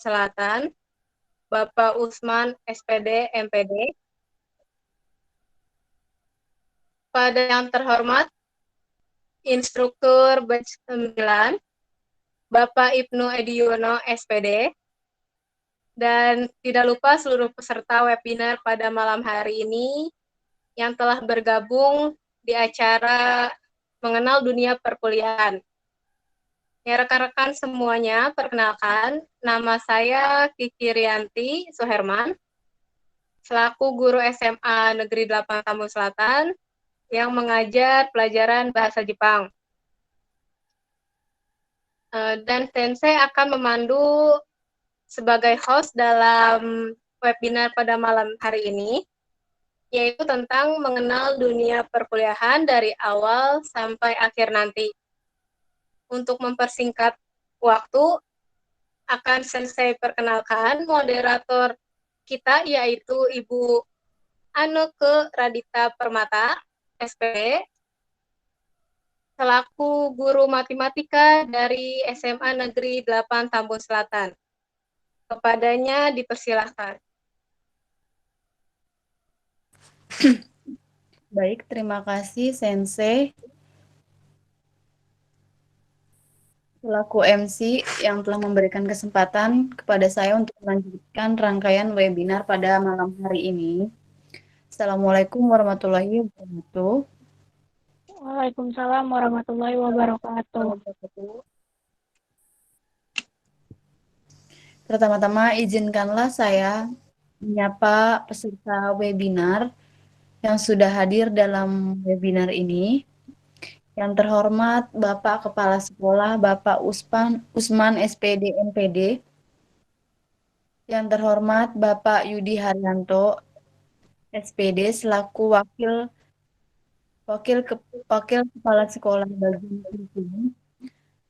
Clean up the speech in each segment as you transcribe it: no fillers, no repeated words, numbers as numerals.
Selatan, Bapak Usman SPD MPD. Pada yang terhormat Instruktur Batch 9, Bapak Ibnu Ediono SPD, dan tidak lupa seluruh peserta webinar pada malam hari ini yang telah bergabung di acara Mengenal Dunia Perkuliahan. Ya, rekan-rekan semuanya, perkenalkan, nama saya Kiki Rianti Suherman, selaku guru SMA Negeri 8 Tambun Selatan, yang mengajar pelajaran bahasa Jepang. Dan Sensei akan memandu sebagai host dalam webinar pada malam hari ini, yaitu tentang mengenal dunia perkuliahan dari awal sampai akhir nanti. Untuk mempersingkat waktu, akan Sensei perkenalkan moderator kita, yaitu Ibu Anneke Radita Permata, SPD, selaku guru matematika dari SMA Negeri 8 Tambun Selatan. Kepadanya dipersilahkan. Baik, terima kasih Sensei selaku MC yang telah memberikan kesempatan kepada saya untuk melanjutkan rangkaian webinar pada malam hari ini. Assalamualaikum warahmatullahi wabarakatuh. Waalaikumsalam warahmatullahi wabarakatuh. Pertama-tama izinkanlah saya menyapa peserta webinar yang sudah hadir dalam webinar ini. Yang terhormat Bapak Kepala Sekolah Bapak Usman SPD MPD. Yang terhormat Bapak Yudi Haryanto SPD selaku Wakil Kepala Sekolah Bagian Kurikulum.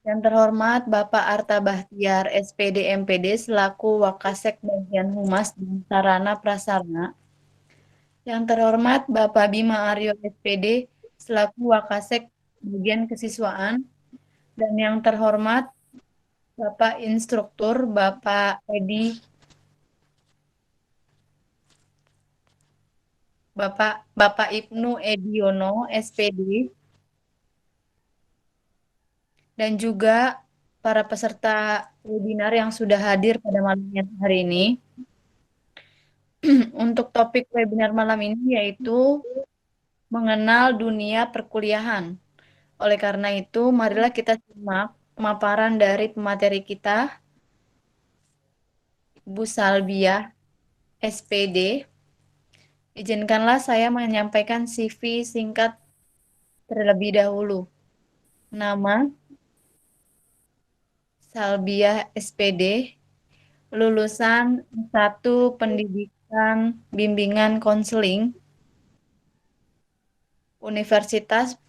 Yang terhormat Bapak Arta Bahtiar SPD MPD selaku Wakasek Bagian Humas dan Sarana Prasarana. Yang terhormat Bapak Bima Aryo SPD selaku Wakasek Bagian Kesiswaan. Dan yang terhormat Bapak Instruktur Bapak Ibnu Ediono SPD. Dan juga para peserta webinar yang sudah hadir pada malam hari ini. Untuk topik webinar malam ini yaitu mengenal dunia perkuliahan. Oleh karena itu, marilah kita simak pemaparan dari pemateri kita, Ibu Salbiah, SPD. Izinkanlah saya menyampaikan CV singkat terlebih dahulu. Nama, Salbiah SPD, lulusan 1 Pendidikan Bimbingan Konseling, Universitas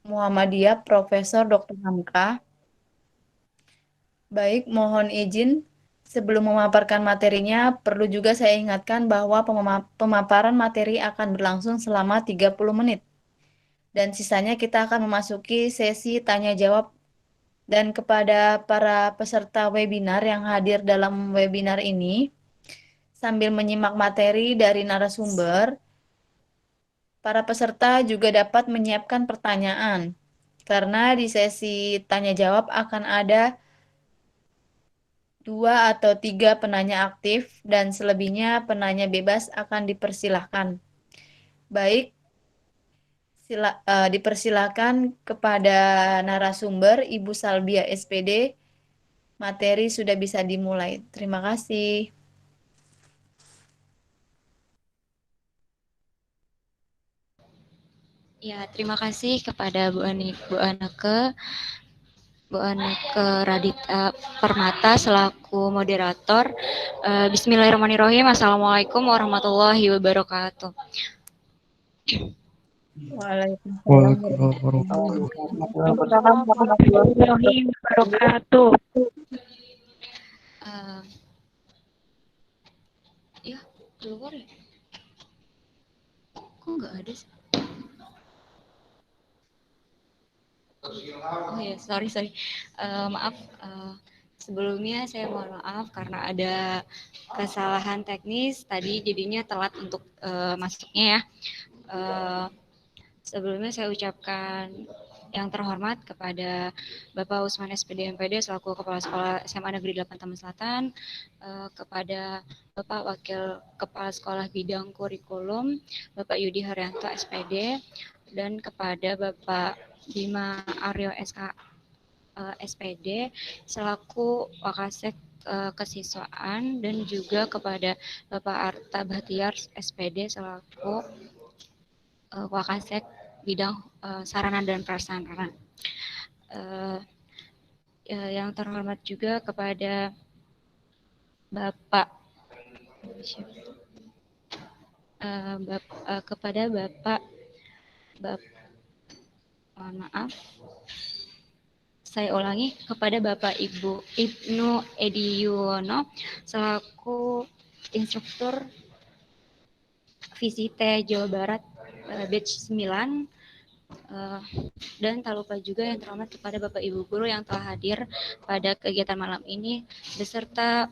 Muhammadiyah Profesor Dr. Hamka. Baik, mohon izin sebelum memaparkan materinya, perlu juga saya ingatkan bahwa pemaparan materi akan berlangsung selama 30 menit. Dan sisanya kita akan memasuki sesi tanya jawab. Dan kepada para peserta webinar yang hadir dalam webinar ini, sambil menyimak materi dari narasumber, para peserta juga dapat menyiapkan pertanyaan. Karena di sesi tanya jawab akan ada 2 atau 3 penanya aktif dan selebihnya penanya bebas akan dipersilahkan. Baik, dipersilahkan kepada narasumber Ibu Salbia SPD. Materi sudah bisa dimulai. Terima kasih. Ya, terima kasih kepada Bu Anneke Radita Permata selaku moderator. Bismillahirrahmanirrahim. Assalamualaikum warahmatullahi wabarakatuh. Waalaikumsalam warahmatullahi wabarakatuh. Ya, keluar ya? Kok nggak ada sih? Oh ya, sorry. Maaf, Sebelumnya saya mohon maaf karena ada kesalahan teknis tadi jadinya telat untuk masuknya ya. Sebelumnya saya ucapkan yang terhormat kepada Bapak Usman SPD MPD selaku Kepala Sekolah SMA Negeri 8 Taman Selatan, kepada Bapak Wakil Kepala Sekolah Bidang Kurikulum Bapak Yudi Haryanto SPD, dan kepada Bapak Bima Aryo SK SPD selaku Wakasek Kesiswaan, dan juga kepada Bapak Arta Bahtiar SPD selaku Wakasek Bidang Sarana dan Prasarana. Yang terhormat juga kepada Bapak mohon maaf, saya ulangi, kepada Bapak Ibu Ibnu Ediono selaku instruktur VCT Jawa Barat batch 9, dan tak lupa juga yang terhormat kepada Bapak Ibu guru yang telah hadir pada kegiatan malam ini beserta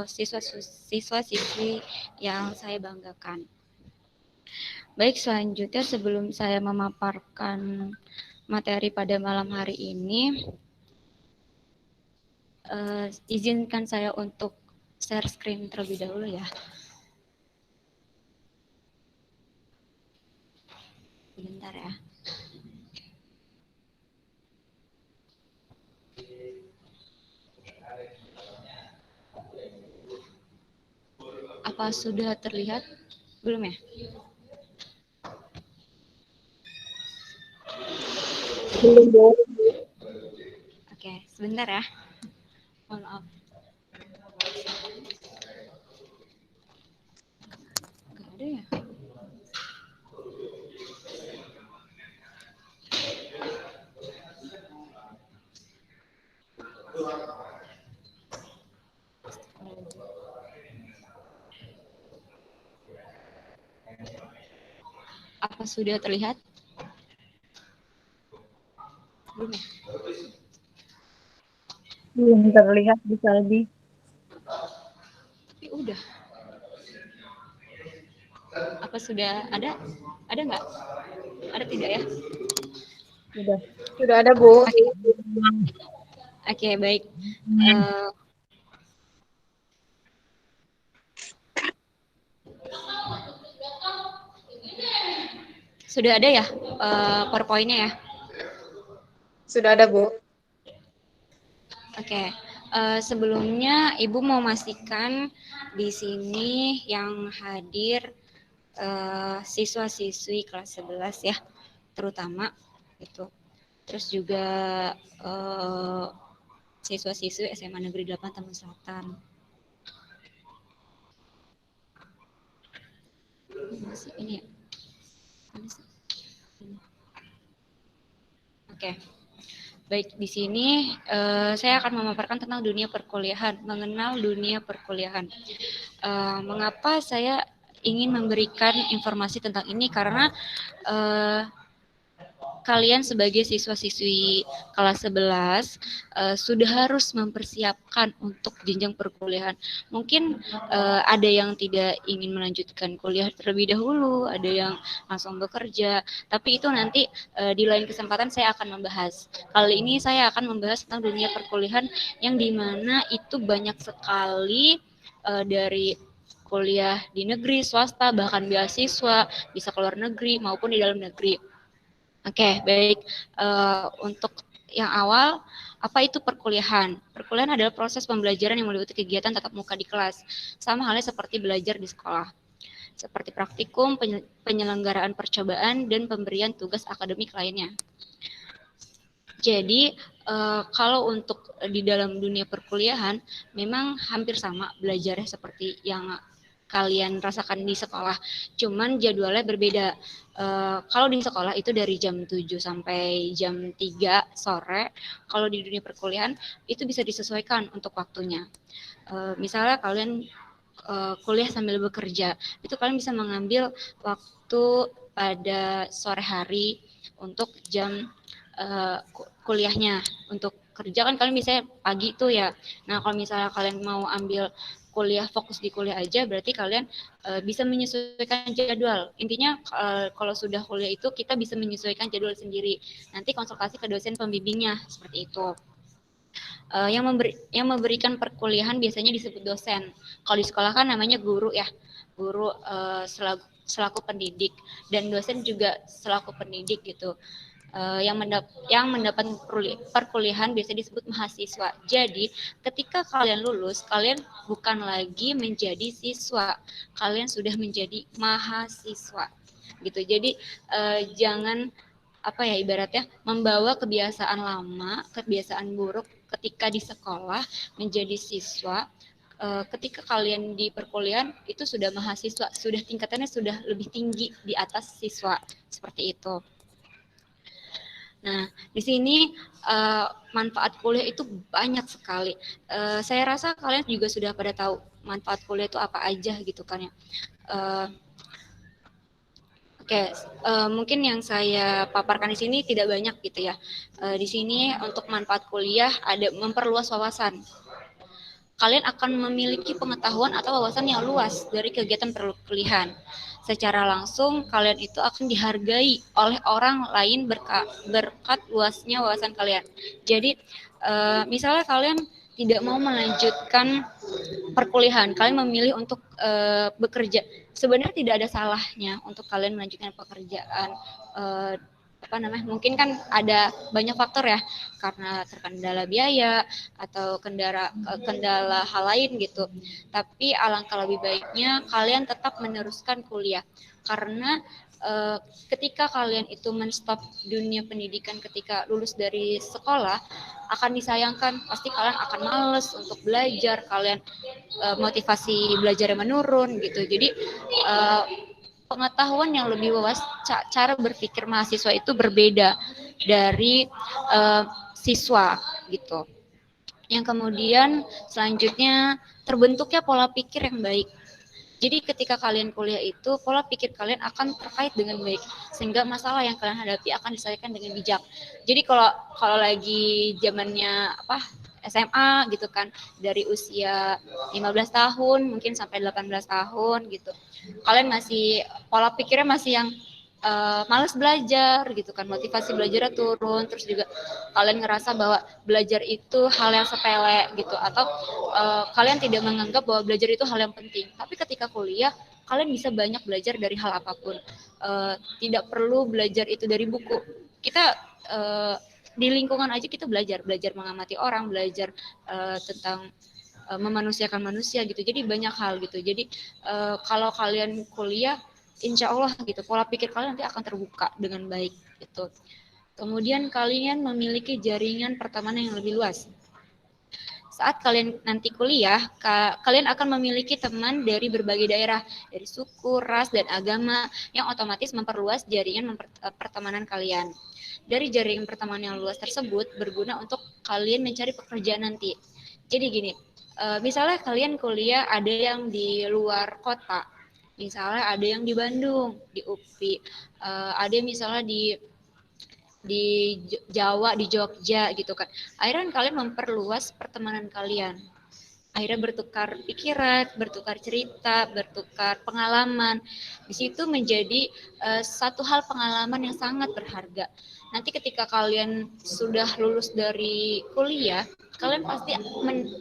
siswa-siswi yang saya banggakan. Baik, selanjutnya sebelum saya memaparkan materi pada malam hari ini, izinkan saya untuk share screen terlebih dahulu ya. Bentar ya. Apa sudah terlihat? Belum ya? Belum. Oke, sebentar ya. Mohon maaf. Nggak ada ya? Apa sudah terlihat? Belum ya? Belum terlihat, bisa lebih. Tapi udah. Apa sudah ada? Ada nggak? Ada tidak ya? Sudah. Sudah ada, Bu. Oke, baik. Sudah ada ya PowerPoint-nya ya? Sudah ada, Bu. Oke. Sebelumnya Ibu mau memastikan di sini yang hadir siswa-siswi kelas 11 ya, terutama itu. Terus juga siswa-siswi SMA Negeri 8 Taman Selatan. Masih ini ya? Oke. Baik, di sini saya akan memaparkan tentang dunia perkuliahan, mengenal dunia perkuliahan. Mengapa saya ingin memberikan informasi tentang ini? Karena kalian sebagai siswa-siswi kelas 11 sudah harus mempersiapkan untuk jenjang perkuliahan. Mungkin ada yang tidak ingin melanjutkan kuliah terlebih dahulu, ada yang langsung bekerja, tapi itu nanti di lain kesempatan saya akan membahas. Kali ini saya akan membahas tentang dunia perkuliahan yang dimana itu banyak sekali dari kuliah di negeri, swasta, bahkan beasiswa, bisa keluar negeri maupun di dalam negeri. Oke, baik. Untuk yang awal, apa itu perkuliahan? Perkuliahan adalah proses pembelajaran yang meliputi kegiatan tatap muka di kelas, sama halnya seperti belajar di sekolah, seperti praktikum, penyelenggaraan percobaan, dan pemberian tugas akademik lainnya. Jadi, kalau untuk di dalam dunia perkuliahan, memang hampir sama belajarnya seperti yang kalian rasakan di sekolah, cuman jadwalnya berbeda. Kalau di sekolah itu dari jam 7 sampai jam 3 sore, kalau di dunia perkuliahan itu bisa disesuaikan untuk waktunya. Misalnya kalian kuliah sambil bekerja, itu kalian bisa mengambil waktu pada sore hari untuk jam kuliahnya, untuk kerja kan kalian misalnya pagi tuh ya. Nah, kalau misalnya kalian mau ambil kuliah, fokus di kuliah aja, berarti kalian bisa menyesuaikan jadwal. Intinya kalau sudah kuliah itu kita bisa menyesuaikan jadwal sendiri. Nanti konsultasi ke dosen pembimbingnya seperti itu. Yang memberikan perkuliahan biasanya disebut dosen. Kalau di sekolah kan namanya guru ya, guru selaku pendidik, dan dosen juga selaku pendidik gitu. Yang mendapat perkuliahan biasa disebut mahasiswa. Jadi ketika kalian lulus, kalian bukan lagi menjadi siswa, kalian sudah menjadi mahasiswa gitu. Jadi jangan apa ya, ibaratnya membawa kebiasaan lama, kebiasaan buruk ketika di sekolah menjadi siswa. Ketika kalian di perkuliahan itu sudah mahasiswa, sudah tingkatannya sudah lebih tinggi di atas siswa, seperti itu. Nah, di sini manfaat kuliah itu banyak sekali. Saya rasa kalian juga sudah pada tahu manfaat kuliah itu apa aja gitu kan ya. Oke, mungkin yang saya paparkan di sini tidak banyak gitu ya. Di sini untuk manfaat kuliah ada memperluas wawasan. Kalian akan memiliki pengetahuan atau wawasan yang luas dari kegiatan perkuliahan. Secara langsung, kalian itu akan dihargai oleh orang lain berkat luasnya wawasan kalian. Jadi, misalnya kalian tidak mau melanjutkan perkuliahan, kalian memilih untuk bekerja. Sebenarnya tidak ada salahnya untuk kalian melanjutkan pekerjaan. Mungkin kan ada banyak faktor ya, karena terkendala biaya atau kendala hal lain gitu. Tapi alangkah lebih baiknya kalian tetap meneruskan kuliah, karena ketika kalian itu menstop dunia pendidikan ketika lulus dari sekolah, akan disayangkan. Pasti kalian akan males untuk belajar, kalian motivasi belajarnya menurun gitu. Jadi pengetahuan yang lebih luas, cara berpikir mahasiswa itu berbeda dari siswa gitu. Yang kemudian selanjutnya terbentuknya pola pikir yang baik. Jadi ketika kalian kuliah itu, pola pikir kalian akan terkait dengan baik, sehingga masalah yang kalian hadapi akan diselesaikan dengan bijak. Jadi kalau lagi zamannya SMA gitu kan, dari usia 15 tahun mungkin sampai 18 tahun gitu, kalian masih pola pikirnya masih yang malas belajar gitu kan, motivasi belajarnya turun, terus juga kalian ngerasa bahwa belajar itu hal yang sepele gitu, atau kalian tidak menganggap bahwa belajar itu hal yang penting. Tapi ketika kuliah, kalian bisa banyak belajar dari hal apapun. Tidak perlu belajar itu dari buku. Kita di lingkungan aja kita belajar mengamati orang, belajar tentang memanusiakan manusia gitu. Jadi banyak hal gitu. Jadi kalau kalian kuliah, insya Allah gitu, pola pikir kalian nanti akan terbuka dengan baik gitu. Kemudian kalian memiliki jaringan pertemanan yang lebih luas. Saat kalian nanti kuliah, kalian akan memiliki teman dari berbagai daerah, dari suku, ras, dan agama, yang otomatis memperluas jaringan pertemanan kalian. Dari jaringan pertemanan yang luas tersebut berguna untuk kalian mencari pekerjaan nanti. Jadi gini, misalnya kalian kuliah ada yang di luar kota, misalnya ada yang di Bandung, di UPI, ada yang misalnya di Jawa, di Jogja gitu kan. Akhirnya kalian memperluas pertemanan kalian. Akhirnya bertukar pikiran, bertukar cerita, bertukar pengalaman. Di situ menjadi satu hal pengalaman yang sangat berharga. Nanti ketika kalian sudah lulus dari kuliah, kalian pasti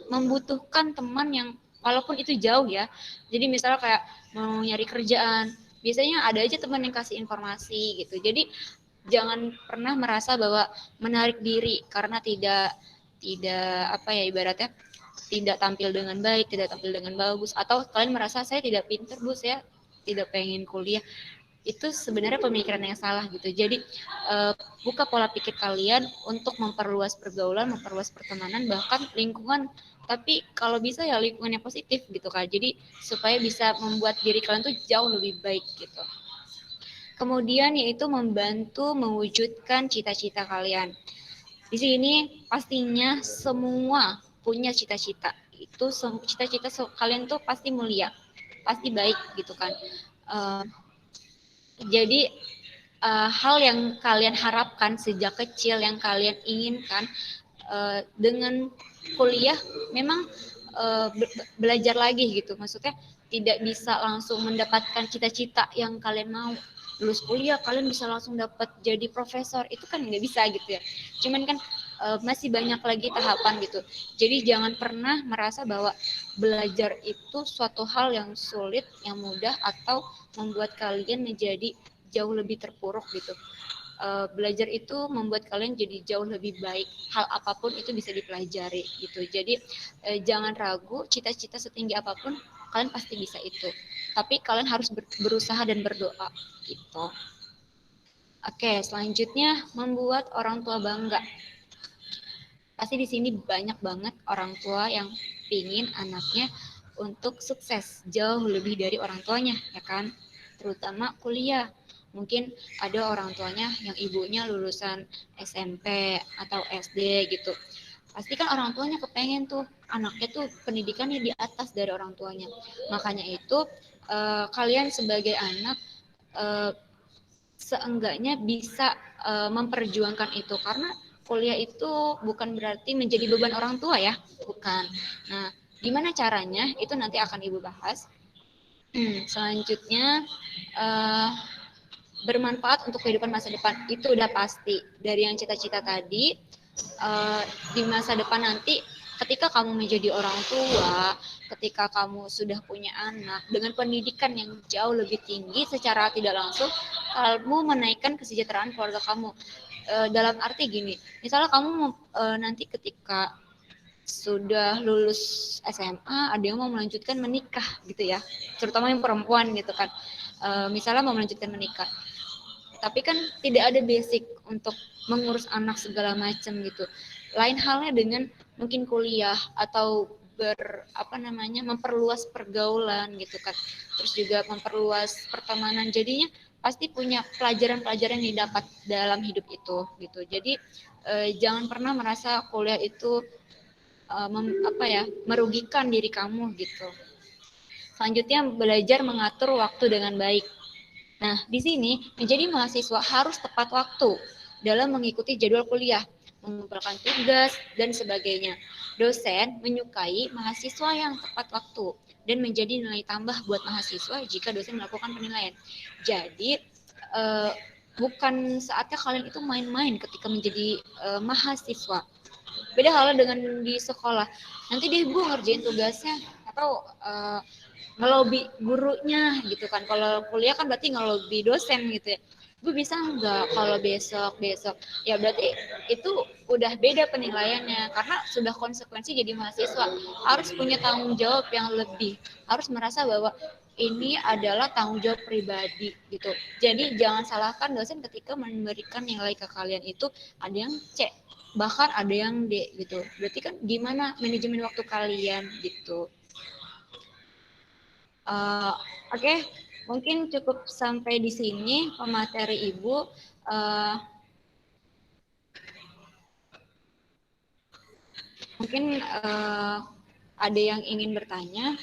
membutuhkan teman yang walaupun itu jauh ya. Jadi misalnya kayak mau nyari kerjaan, biasanya ada aja teman yang kasih informasi gitu. Jadi jangan pernah merasa bahwa menarik diri karena tidak ibaratnya tidak tampil dengan baik, tidak tampil dengan bagus, atau kalian merasa saya tidak pintar Bu, saya tidak pengen kuliah. Itu sebenarnya pemikiran yang salah gitu. Jadi buka pola pikir kalian untuk memperluas pergaulan, memperluas pertemanan, bahkan lingkungan. Tapi kalau bisa ya lingkungan yang positif gitu kan. Jadi supaya bisa membuat diri kalian tuh jauh lebih baik gitu. Kemudian yaitu membantu mewujudkan cita-cita kalian. Di sini pastinya semua punya cita-cita. Itu cita-cita kalian tuh pasti mulia, pasti baik gitu kan. Jadi hal yang kalian harapkan sejak kecil, yang kalian inginkan, dengan kuliah memang belajar lagi gitu, maksudnya tidak bisa langsung mendapatkan cita-cita yang kalian mau. Lulus kuliah kalian bisa langsung dapat jadi profesor, itu kan nggak bisa gitu ya. Cuman kan masih banyak lagi tahapan gitu. Jadi jangan pernah merasa bahwa belajar itu suatu hal yang sulit, yang mudah, atau membuat kalian menjadi jauh lebih terpuruk gitu. Belajar itu membuat kalian jadi jauh lebih baik. Hal apapun itu bisa dipelajari gitu. Jadi jangan ragu, cita-cita setinggi apapun kalian pasti bisa itu. Tapi kalian harus berusaha dan berdoa gitu. Oke, selanjutnya membuat orang tua bangga. Pasti di sini banyak banget orang tua yang pingin anaknya untuk sukses jauh lebih dari orang tuanya, ya kan? Terutama kuliah. Mungkin ada orang tuanya yang ibunya lulusan SMP atau SD gitu. Pasti kan orang tuanya kepengen tuh anaknya tuh pendidikannya di atas dari orang tuanya. Makanya itu kalian sebagai anak seenggaknya bisa memperjuangkan itu, karena kuliah itu bukan berarti menjadi beban orang tua ya, bukan. Nah, gimana caranya itu nanti akan ibu bahas. Selanjutnya bermanfaat untuk kehidupan masa depan, itu udah pasti dari yang cita-cita tadi. Di masa depan nanti ketika kamu menjadi orang tua, ketika kamu sudah punya anak dengan pendidikan yang jauh lebih tinggi, secara tidak langsung kamu menaikkan kesejahteraan keluarga kamu. Dalam arti gini, misalnya kamu nanti ketika sudah lulus SMA, ada yang mau melanjutkan menikah gitu ya, terutama yang perempuan gitu kan. Misalnya mau melanjutkan menikah, tapi kan tidak ada basic untuk mengurus anak segala macam gitu. Lain halnya dengan mungkin kuliah atau memperluas pergaulan gitu kan, terus juga memperluas pertemanan, jadinya pasti punya pelajaran-pelajaran yang didapat dalam hidup itu gitu. Jadi jangan pernah merasa kuliah itu merugikan diri kamu gitu. Selanjutnya, belajar mengatur waktu dengan baik. Nah, di sini menjadi mahasiswa harus tepat waktu dalam mengikuti jadwal kuliah, mengumpulkan tugas, dan sebagainya. Dosen menyukai mahasiswa yang tepat waktu dan menjadi nilai tambah buat mahasiswa jika dosen melakukan penilaian. Jadi, bukan saatnya kalian itu main-main ketika menjadi mahasiswa. Beda halnya dengan di sekolah. Nanti deh gue ngerjain tugasnya, atau ngelobi gurunya gitu kan. Kalau kuliah kan berarti ngelobi dosen gitu ya. Gue bisa nggak kalau besok ya, berarti itu udah beda penilaiannya, karena sudah konsekuensi jadi mahasiswa harus punya tanggung jawab yang lebih, harus merasa bahwa ini adalah tanggung jawab pribadi gitu. Jadi jangan salahkan dosen ketika memberikan nilai ke kalian itu ada yang C, bahkan ada yang D gitu. Berarti kan gimana manajemen waktu kalian gitu. Oke, mungkin cukup sampai di sini pemateri Ibu. Mungkin ada yang ingin bertanya.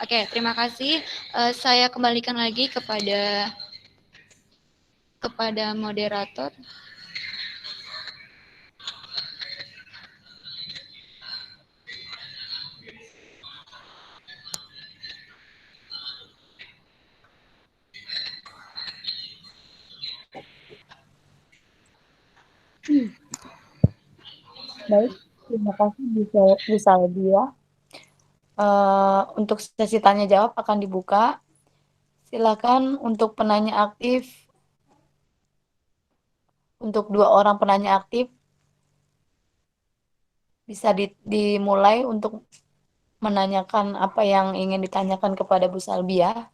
Oke, terima kasih. Saya kembalikan lagi kepada moderator. Baik, terima kasih Bu Saldi ya. Untuk sesi tanya jawab akan dibuka. Silakan untuk penanya aktif, untuk 2 orang penanya aktif bisa dimulai untuk menanyakan apa yang ingin ditanyakan kepada Bu Salbi ya.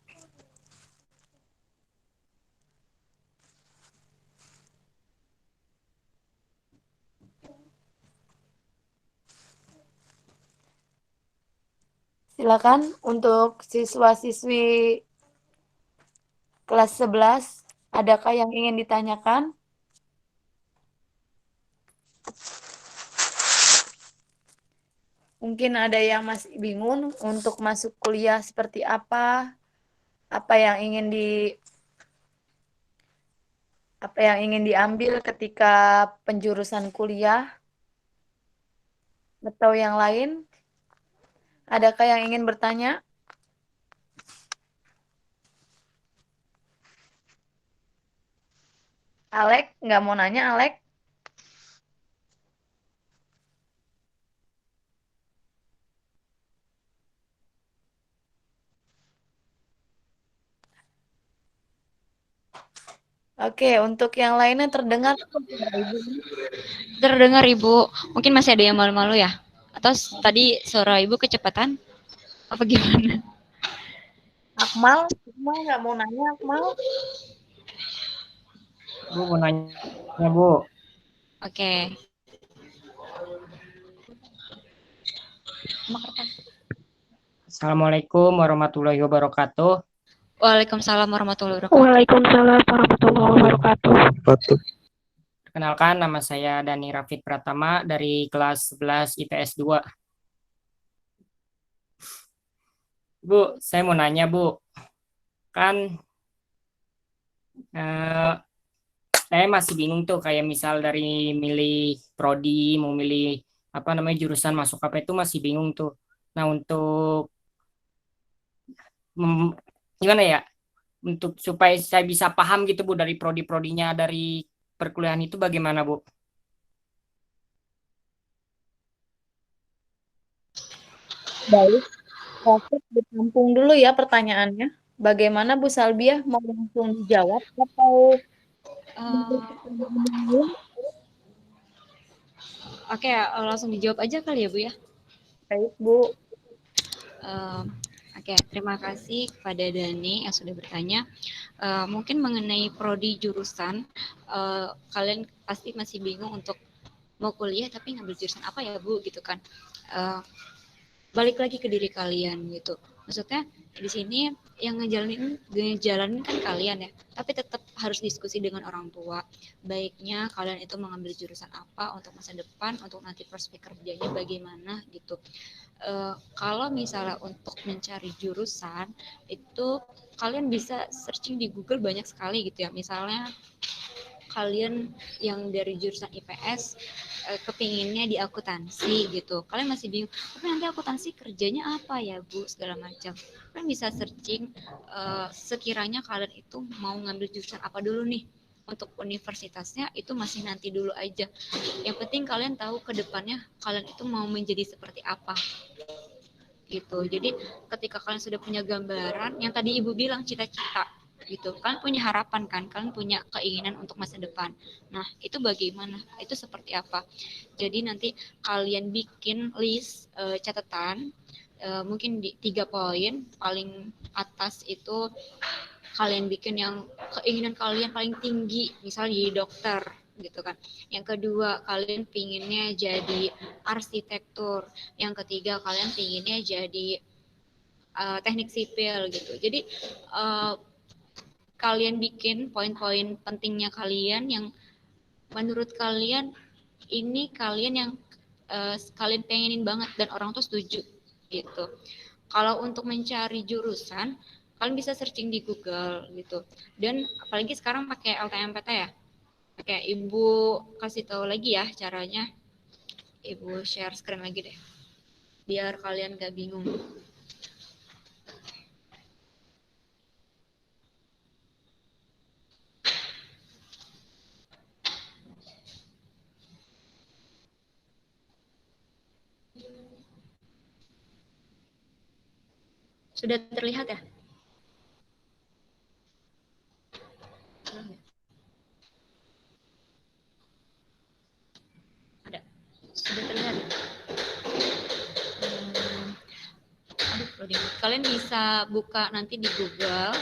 Silakan untuk siswa-siswi kelas 11 Adakah yang ingin ditanyakan? Mungkin ada yang masih bingung untuk masuk kuliah seperti apa yang ingin diambil ketika penjurusan kuliah atau yang lain. Adakah yang ingin bertanya? Alek, nggak mau nanya, Alek? Oke, untuk yang lainnya terdengar Ibu? Terdengar Ibu, mungkin masih ada yang malu-malu ya? Atau tadi suara Ibu kecepatan? Apa gimana? Akmal nggak mau nanya, Akmal? Bu mau nanya Bu. Oke. Assalamualaikum warahmatullahi wabarakatuh. Waalaikumsalam warahmatullahi wabarakatuh. Waalaikumsalam warahmatullahi wabarakatuh. Perkenalkan, nama saya Dani Rafid Pratama dari kelas 11 IPS 2. Bu, saya mau nanya Bu, kan saya masih bingung tuh kayak misal dari milih prodi, mau milih jurusan masuk apa itu masih bingung tuh. Nah untuk gimana ya? Untuk supaya saya bisa paham gitu Bu dari prodi-prodinya dari perkuliahan itu bagaimana Bu? Baik, Rafiq ditampung dulu ya pertanyaannya. Bagaimana Bu Salbiah, mau langsung dijawab atau Oke, langsung dijawab aja kali ya Bu ya. baik Bu? Oke, terima kasih kepada Dani yang sudah bertanya. Mungkin mengenai prodi jurusan, kalian pasti masih bingung untuk mau kuliah tapi ngambil jurusan apa ya Bu gitu kan. Balik lagi ke diri kalian gitu. Maksudnya di sini yang ngejalanin kan kalian ya, tapi tetap harus diskusi dengan orang tua. Baiknya kalian itu mengambil jurusan apa untuk masa depan, untuk nanti prospek kerjanya bagaimana gitu. Kalau misalnya untuk mencari jurusan itu kalian bisa searching di Google banyak sekali gitu ya. Misalnya kalian yang dari jurusan IPS kepinginnya di akuntansi gitu, kalian masih bingung tapi nanti akuntansi kerjanya apa ya Bu segala macam, kalian bisa searching sekiranya kalian itu mau ngambil jurusan apa dulu nih. Untuk universitasnya itu masih nanti dulu aja, yang penting kalian tahu ke depannya kalian itu mau menjadi seperti apa gitu. Jadi ketika kalian sudah punya gambaran yang tadi Ibu bilang cita-cita gitu, kalian punya harapan kan, kalian punya keinginan untuk masa depan. Nah, itu bagaimana? Itu seperti apa? Jadi nanti kalian bikin list catatan mungkin di 3 poin, paling atas itu kalian bikin yang keinginan kalian paling tinggi, misalnya jadi dokter gitu kan. Yang kedua, kalian pinginnya jadi arsitektur. Yang ketiga, kalian pinginnya jadi teknik sipil gitu. Jadi kalian bikin poin-poin pentingnya kalian yang menurut kalian ini kalian yang kalian pengenin banget dan orang tuh setuju gitu. Kalau untuk mencari jurusan, kalian bisa searching di Google gitu. Dan apalagi sekarang pakai LTMPT ya. Oke, Ibu kasih tahu lagi ya caranya. Ibu share screen lagi deh. Biar kalian gak bingung. Sudah terlihat ya? Ada. Sudah terlihat. Kalian bisa buka nanti di Google.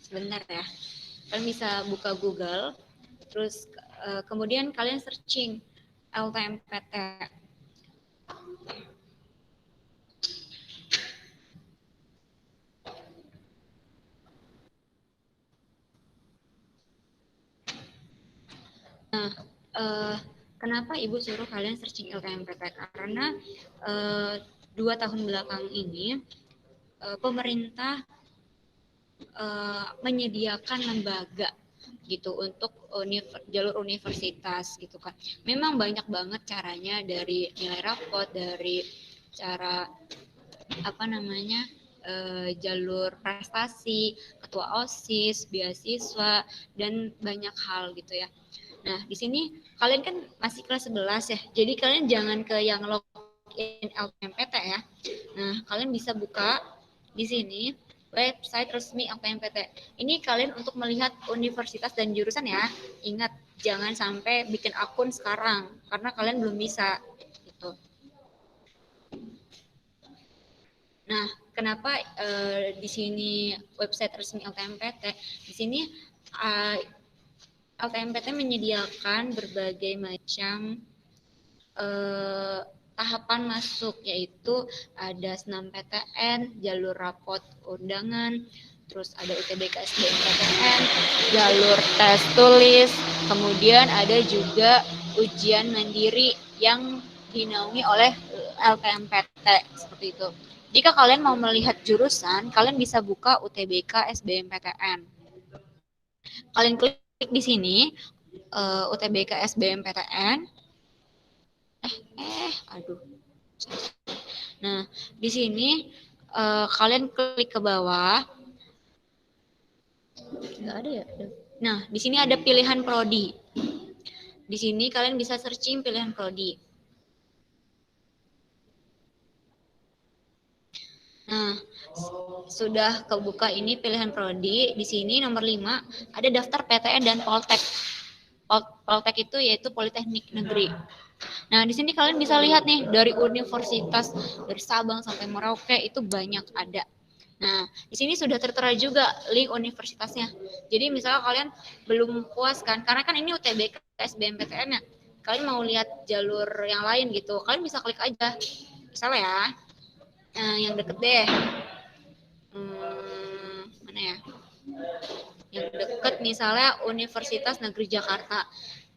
Sebentar ya. Kalian bisa buka Google, terus kemudian kalian searching LTMPT. Eh, kenapa Ibu suruh kalian searching LKMPT? Karena 2 tahun belakang ini pemerintah menyediakan lembaga gitu untuk jalur universitas gitu kan. Memang banyak banget caranya, dari nilai rapot, dari cara apa namanya jalur prestasi, ketua OSIS, beasiswa, dan banyak hal gitu ya. Nah, di sini kalian kan masih kelas 11 ya. Jadi kalian jangan ke yang login LKMPT ya. Nah, kalian bisa buka di sini website resmi LKMPT. Ini kalian untuk melihat universitas dan jurusan ya. Ingat, jangan sampai bikin akun sekarang karena kalian belum bisa gitu. Nah, kenapa di sini website resmi LKMPT? Di sini LKMPT menyediakan berbagai macam tahapan masuk, yaitu ada SNMPTN, jalur rapot undangan, terus ada UTBK SBMPTN, jalur tes tulis, kemudian ada juga ujian mandiri yang dinaungi oleh LKMPT seperti itu. Jika kalian mau melihat jurusan, kalian bisa buka UTBK SBMPTN. Kalian klik di sini UTBK SBMPTN. Aduh. Nah, di sini kalian klik ke bawah. Nggak ada ya? Nah, di sini ada pilihan prodi. Di sini kalian bisa searching pilihan prodi. Nah, sudah kebuka ini pilihan prodi. Di sini nomor 5 ada daftar PTN dan Poltek. Poltek itu yaitu Politeknik Negeri. Nah, di sini kalian bisa lihat nih dari universitas dari Sabang sampai Merauke itu banyak ada. Nah, di sini sudah tertera juga link universitasnya. Jadi misalnya kalian belum puas kan, karena kan ini UTBK SBMPTN ya. Kalian mau lihat jalur yang lain gitu, kalian bisa klik aja. Misalnya ya, yang deket deh. Mana ya? Yang deket misalnya Universitas Negeri Jakarta.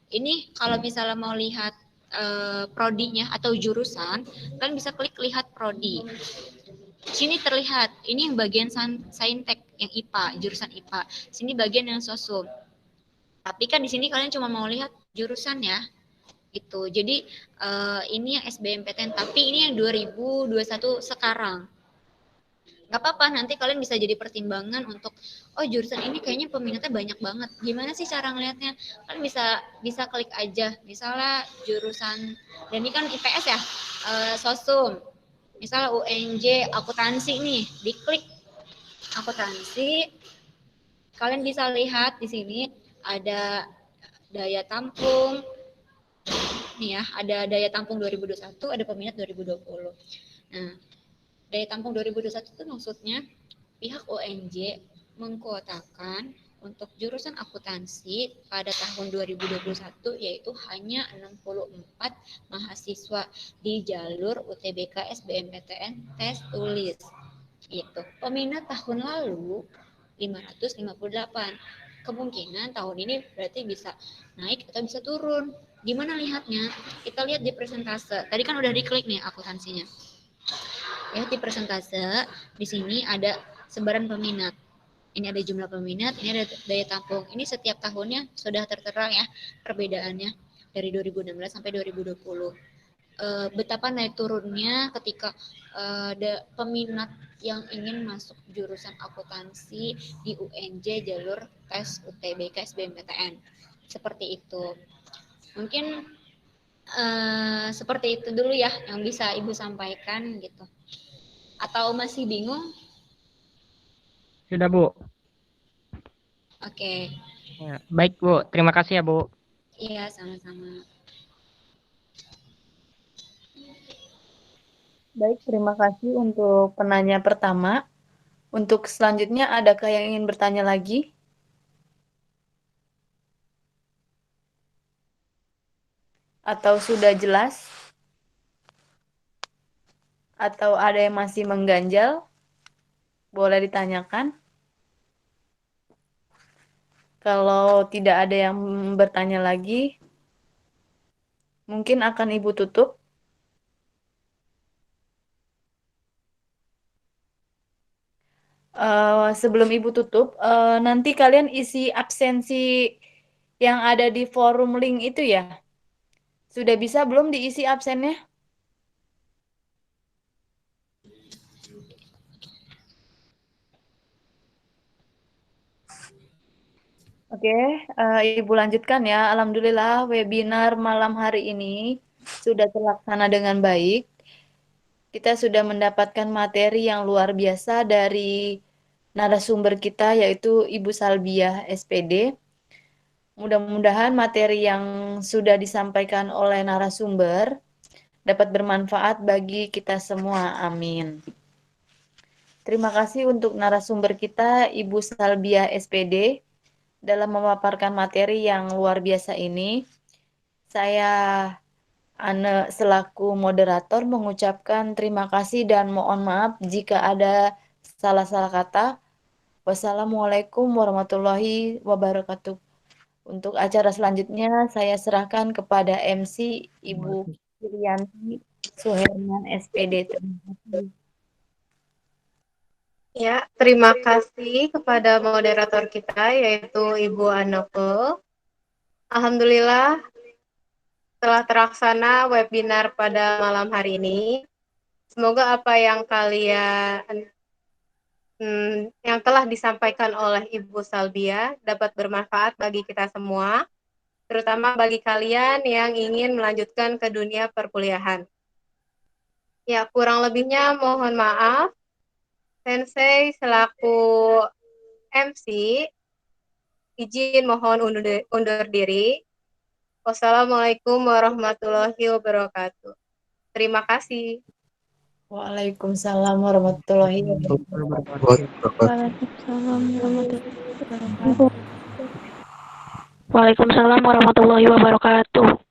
Ini kalau misalnya mau lihat prodinya atau jurusan, kalian bisa klik lihat prodi. Sini terlihat, ini yang bagian saintek, yang IPA, jurusan IPA. Sini bagian yang sosum. Tapi kan di sini kalian cuma mau lihat jurusan ya, gitu. Jadi ini yang SBMPTN, tapi ini yang 2021 sekarang. Gak apa-apa, nanti kalian bisa jadi pertimbangan untuk, oh jurusan ini kayaknya peminatnya banyak banget. Gimana sih cara ngelihatnya? Kan bisa klik aja, misalnya jurusan, dan ini kan IPS ya, sosum. Misalnya UNJ akuntansi nih, diklik akuntansi, kalian bisa lihat di sini ada daya tampung, nih ya, ada daya tampung 2021, ada peminat 2020. Nah, daya tampung 2021 itu maksudnya pihak UNJ mengkuotakan untuk jurusan akuntansi pada tahun 2021 yaitu hanya 64 mahasiswa di jalur UTBK SBMPTN tes tulis. Itu. Peminat tahun lalu 558. Kemungkinan tahun ini berarti bisa naik atau bisa turun. Gimana lihatnya? Kita lihat di persentase. Tadi kan udah diklik nih akuntansinya. Ya, di persentase di sini ada sebaran peminat. Ini ada jumlah peminat, ini ada daya tampung. Ini setiap tahunnya sudah tertera ya perbedaannya dari 2016 sampai 2020. Betapa naik turunnya ketika ada peminat yang ingin masuk jurusan akuntansi di UNJ jalur tes UTBK SBMPTN. Seperti itu. Mungkin seperti itu dulu ya yang bisa Ibu sampaikan gitu. Atau masih bingung? Sudah, Bu. Oke. Ya, baik, Bu. Terima kasih ya, Bu. Iya, sama-sama. Baik, terima kasih untuk penanya pertama. Untuk selanjutnya, adakah yang ingin bertanya lagi? Atau sudah jelas? Atau ada yang masih mengganjal? Boleh ditanyakan. Kalau tidak ada yang bertanya lagi, Mungkin akan Ibu tutup. Sebelum Ibu tutup, nanti kalian isi absensi yang ada di forum link itu ya. Sudah bisa belum diisi absennya? Oke, Ibu lanjutkan ya. Alhamdulillah webinar malam hari ini sudah terlaksana dengan baik. Kita sudah mendapatkan materi yang luar biasa dari narasumber kita yaitu Ibu Salbiah SPD. Mudah-mudahan materi yang sudah disampaikan oleh narasumber dapat bermanfaat bagi kita semua. Amin. Terima kasih untuk narasumber kita Ibu Salbiah SPD dalam memaparkan materi yang luar biasa ini. Saya Ane selaku moderator mengucapkan terima kasih dan mohon maaf jika ada salah-salah kata. Wassalamualaikum warahmatullahi wabarakatuh. Untuk acara selanjutnya saya serahkan kepada MC Ibu Irianti Suherman SPD. Terima kasih. Ya, terima kasih kepada moderator kita yaitu Ibu Anoko. Alhamdulillah telah terlaksana webinar pada malam hari ini. Semoga apa yang yang telah disampaikan oleh Ibu Salbiah dapat bermanfaat bagi kita semua, terutama bagi kalian yang ingin melanjutkan ke dunia perkuliahan. Ya, kurang lebihnya mohon maaf. Sensei selaku MC, izin mohon undur diri. Wassalamualaikum warahmatullahi wabarakatuh. Terima kasih. Waalaikumsalam warahmatullahi wabarakatuh. Waalaikumsalam warahmatullahi wabarakatuh.